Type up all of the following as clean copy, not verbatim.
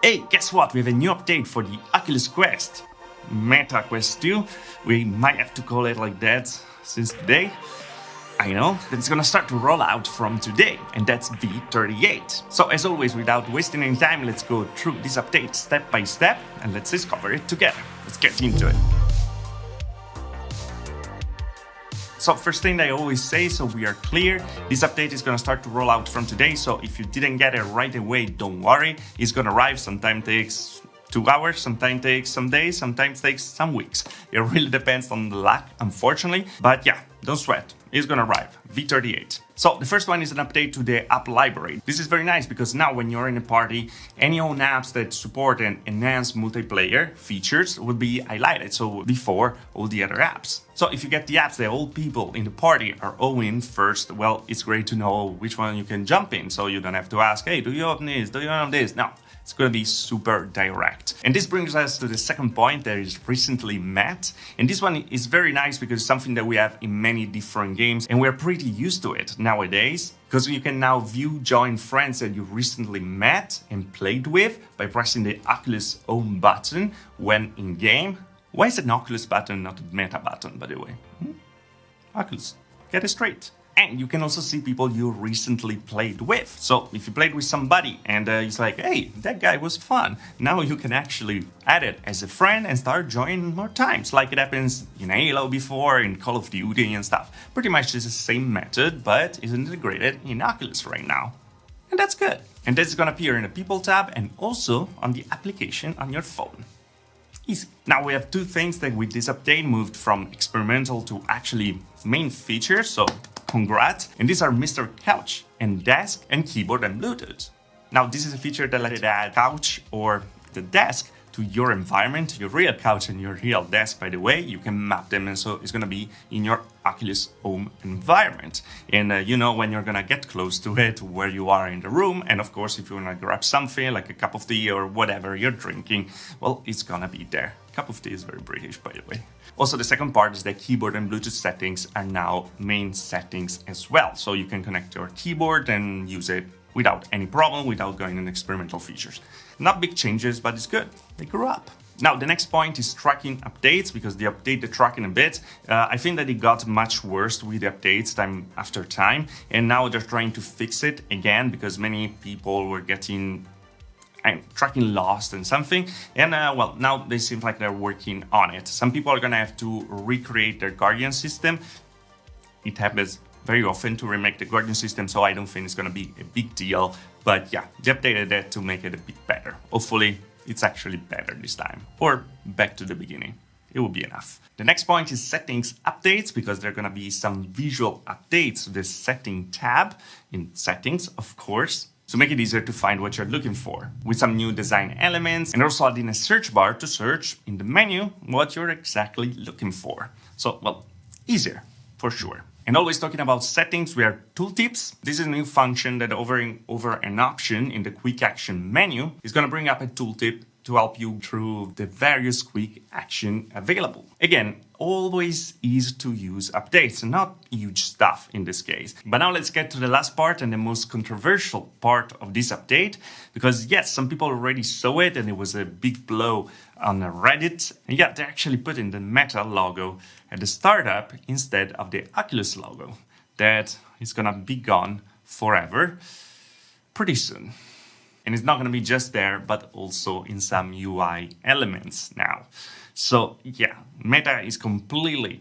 Hey, guess what? We have a new update for the Oculus Quest. Meta Quest 2. We might have to call it like that since today. I know, but it's gonna start to roll out from today, and that's v38. So as always, without wasting any time, let's go through this update step by step, and let's discover it together. Let's get into it. So first thing I always say, so we are clear, this update is gonna start to roll out from today, so if you didn't get it right away, don't worry, it's gonna arrive, sometimes takes 2 hours, sometimes takes some days, sometimes takes some weeks. It really depends on the luck, unfortunately, but yeah, don't sweat, it's gonna arrive, v38. So the first one is an update to the app library. This is very nice because now when you're in a party, any own apps that support and enhance multiplayer features will be highlighted, so before all the other apps. So if you get the apps that all people in the party are owning first, well, it's great to know which one you can jump in, so you don't have to ask, hey, do you own this, do you own this? No. It's going to be super direct. And this brings us to the second point that is recently met. And this one is very nice because it's something that we have in many different games and we're pretty used to it nowadays, because you can now view join friends that you recently met and played with by pressing the Oculus Home button when in game. Why is it an Oculus button, not a Meta button, by the way? Oculus, get it straight. And you can also see people you recently played with. So if you played with somebody and it's like, hey, that guy was fun, now you can actually add it as a friend and start joining more times, like it happens in Halo before, in Call of Duty and stuff. Pretty much it's the same method, but is integrated in Oculus right now. And that's good. And this is gonna appear in the People tab and also on the application on your phone. Easy. Now we have two things that with this update moved from experimental to actually main features, so congrats. And these are Mr. Couch and Desk and Keyboard and Bluetooth. Now this is a feature that lets you add couch or the desk to your environment, your real couch and your real desk, by the way. You can map them and so it's gonna be in your Oculus Home environment. And you know when you're gonna get close to it, where you are in the room. And of course, if you wanna grab something like a cup of tea or whatever you're drinking, well, it's gonna be there. Cup of tea is very British, by the way. Also, the second part is that keyboard and Bluetooth settings are now main settings as well. So you can connect your keyboard and use it without any problem, without going in experimental features. Not big changes, but it's good. They grew up. Now, the next point is tracking updates, because they update the tracking a bit. I think that it got much worse with the updates time after time. And now they're trying to fix it again, because many people were getting tracking lost and something, and well, now they seem like they're working on it. Some people are gonna have to recreate their Guardian system. It happens very often to remake the Guardian system, so I don't think it's gonna be a big deal, but yeah, they updated that to make it a bit better. Hopefully it's actually better this time, or back to the beginning. It will be enough. The next point is settings updates, because there are gonna be some visual updates to the setting tab in settings, of course, to make it easier to find what you're looking for, with some new design elements, and also adding a search bar to search in the menu what you're exactly looking for. So, well, easier, for sure. And always talking about settings, we have tooltips. This is a new function that over an option in the quick action menu is gonna bring up a tooltip to help you through the various quick action available. Again, always easy to use updates, not huge stuff in this case. But now let's get to the last part and the most controversial part of this update, because yes, some people already saw it and it was a big blow on Reddit. And yeah, they actually put in the Meta logo at the startup instead of the Oculus logo. That is gonna be gone forever pretty soon. And it's not going to be just there, but also in some UI elements now. So yeah, Meta is completely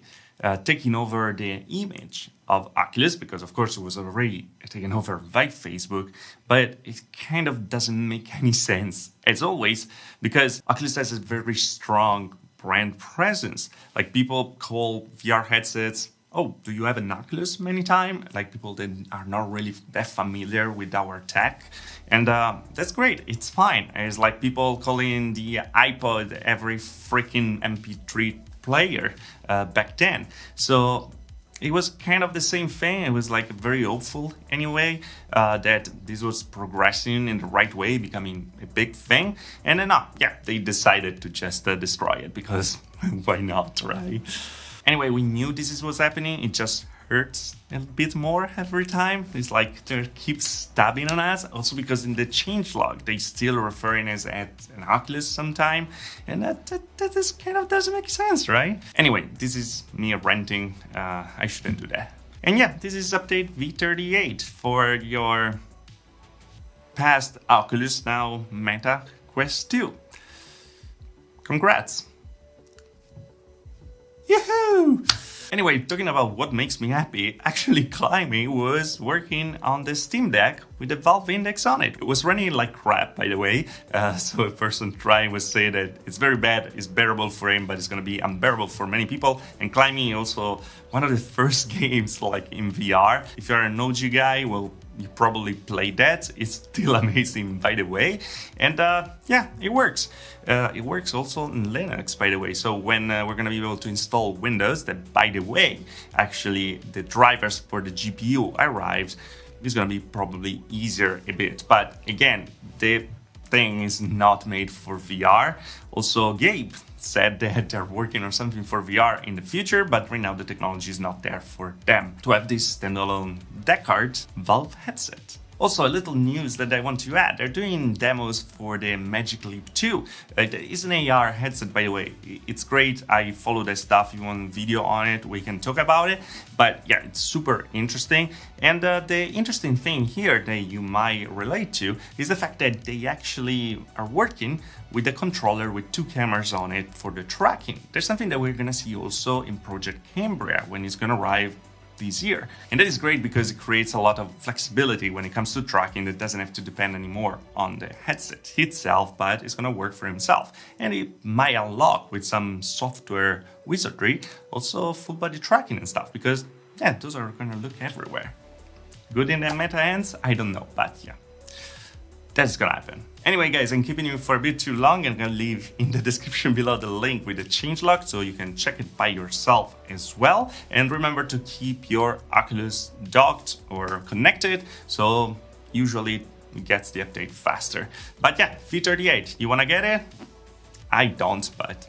taking over the image of Oculus, because of course it was already taken over by Facebook, but it kind of doesn't make any sense as always, because Oculus has a very strong brand presence. Like people call VR headsets, oh, do you have an Oculus many times? Like people that are not really that familiar with our tech. And that's great, it's fine. It's like people calling the iPod every freaking MP3 player back then. So it was kind of the same thing. It was like very hopeful anyway, that this was progressing in the right way, becoming a big thing. And then, they decided to just destroy it, because why not, right? Anyway, we knew this is what's happening. It just hurts a bit more every time. It's like they keep stabbing on us. Also because in the changelog, they still referring us as an Oculus sometime. And that just kind of doesn't make sense, right? Anyway, this is me ranting. I shouldn't do that. And yeah, this is update v38 for your past Oculus, now Meta Quest 2. Congrats! Yahoo! Anyway, talking about what makes me happy, actually Climbing was working on the Steam Deck with the Valve Index on it. It was running like crap, by the way, so a person trying was saying that it's very bad, it's bearable for him, but it's gonna be unbearable for many people. And Climbing also one of the first games like in VR. If you're an OG guy, well, you probably played that. It's still amazing, by the way. And yeah, it works. It works also in Linux, by the way. So when we're gonna be able to install Windows, that by the way, actually the drivers for the GPU arrives, it's gonna be probably easier a bit. But again, the thing is not made for VR. Also, Gabe said that they're working on something for VR in the future, but right now the technology is not there for them to have this standalone deck card Valve headset. Also, a little news that I want to add. They're doing demos for the Magic Leap 2. It is an AR headset, by the way. It's great. I follow the stuff. If you want a video on it, we can talk about it. But yeah, it's super interesting. And the interesting thing here that you might relate to is the fact that they actually are working with a controller with 2 cameras on it for the tracking. There's something that we're gonna see also in Project Cambria when it's gonna arrive this year. And that is great because it creates a lot of flexibility when it comes to tracking that doesn't have to depend anymore on the headset itself, but it's gonna work for himself. And it might unlock with some software wizardry also full body tracking and stuff, because yeah, those are gonna look everywhere. Good in the meta hands? I don't know, but yeah, that's gonna happen. Anyway, guys, I'm keeping you for a bit too long. I'm gonna leave in the description below the link with the changelog so you can check it by yourself as well. And remember to keep your Oculus docked or connected, so usually it gets the update faster. But yeah, v38, you wanna get it? I don't, but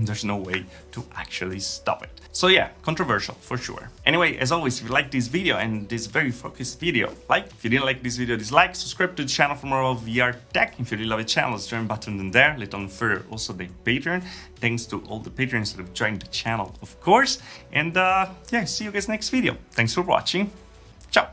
there's no way to actually stop it. So yeah, controversial for sure. Anyway, as always, if you like this video and this very focused video, like. If you didn't like this video, dislike. Subscribe to the channel for more of VR tech. If you really love the channel, there's a join button in there. Little on further, also the Patreon. Thanks to all the patrons that have joined the channel, of course. And yeah, see you guys next video. Thanks for watching. Ciao.